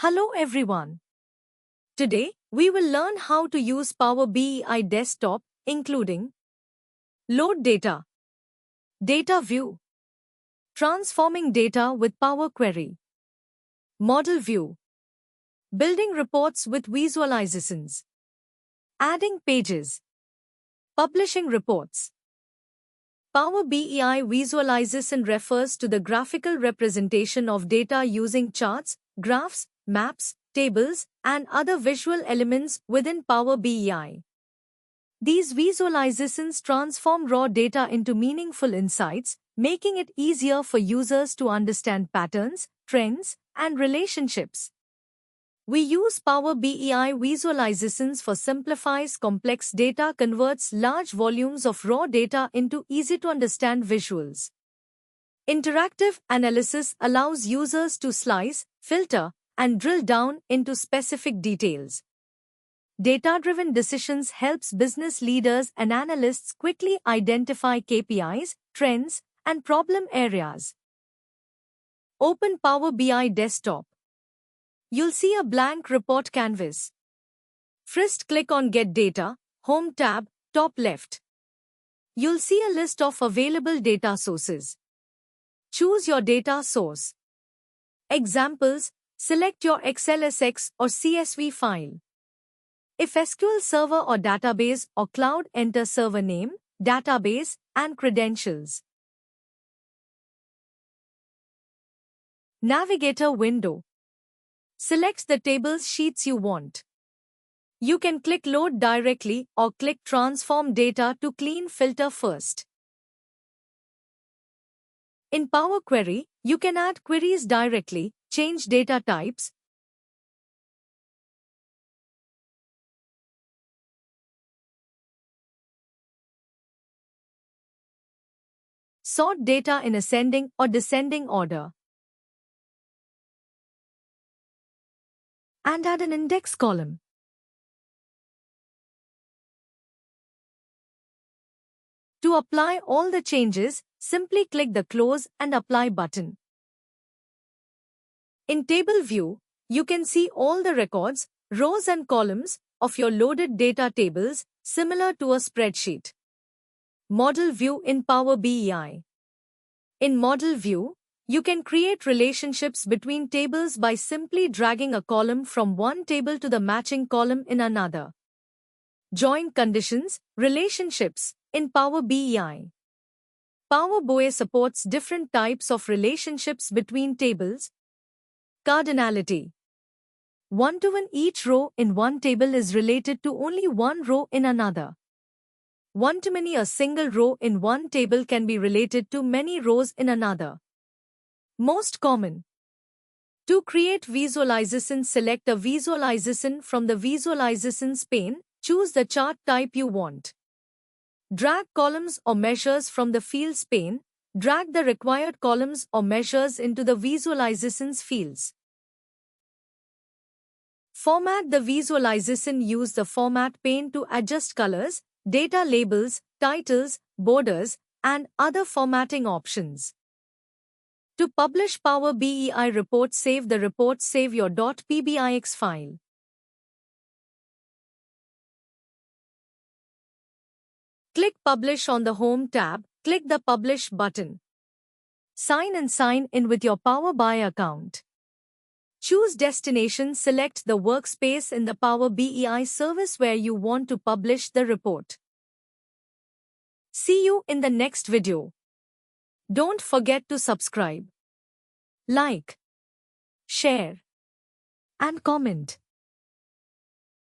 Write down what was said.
Hello everyone. Today, we will learn how to use Power BI Desktop, including Load Data, Data View, Transforming Data with Power Query, Model View, Building Reports with Visualizations, Adding Pages, Publishing Reports. Power BI Visualization refers to the graphical representation of data using charts, graphs, maps, tables, and other visual elements within Power BI. These visualizations transform raw data into meaningful insights, making it easier for users to understand patterns, trends, and relationships. We use Power BI visualizations for simplifies complex data, converts large volumes of raw data into easy-to-understand visuals. Interactive analysis allows users to slice, filter, and drill down into specific details. Data-driven decisions helps business leaders and analysts quickly identify KPIs, trends, and problem areas. Open Power BI Desktop. You'll see a blank report canvas. First, click on Get Data, Home tab, top left. You'll see a list of available data sources. Choose your data source. Examples: select your XLSX or CSV file. If SQL Server or database or cloud, enter server name, database, and credentials. Navigator window. Select the tables sheets you want. You can click Load directly or click Transform Data to clean filter first. In Power Query, you can add queries directly, change data types, sort data in ascending or descending order, and add an index column. To apply all the changes, simply click the Close and Apply button. In Table View, you can see all the records, rows and columns of your loaded data tables, similar to a spreadsheet. Model View in Power BI. In Model View, you can create relationships between tables by simply dragging a column from one table to the matching column in another. Join conditions, relationships in Power BI. Power BI supports different types of relationships between tables. Cardinality. One-to-one, each row in one table is related to only one row in another. One-to-many, a single row in one table can be related to many rows in another. Most common. To create visualization, select a visualization from the Visualizations pane, choose the chart type you want. Drag columns or measures from the Fields pane, drag the required columns or measures into the Visualizations fields. Format the visualization, use the Format pane to adjust colors, data labels, titles, borders, and other formatting options. To publish Power BI report, save the report, save your .pbix file. Click Publish on the Home tab, click the Publish button. Sign in with your Power BI account. Choose destination, select the workspace in the Power BI service where you want to publish the report. See you in the next video. Don't forget to subscribe, like, share, and comment.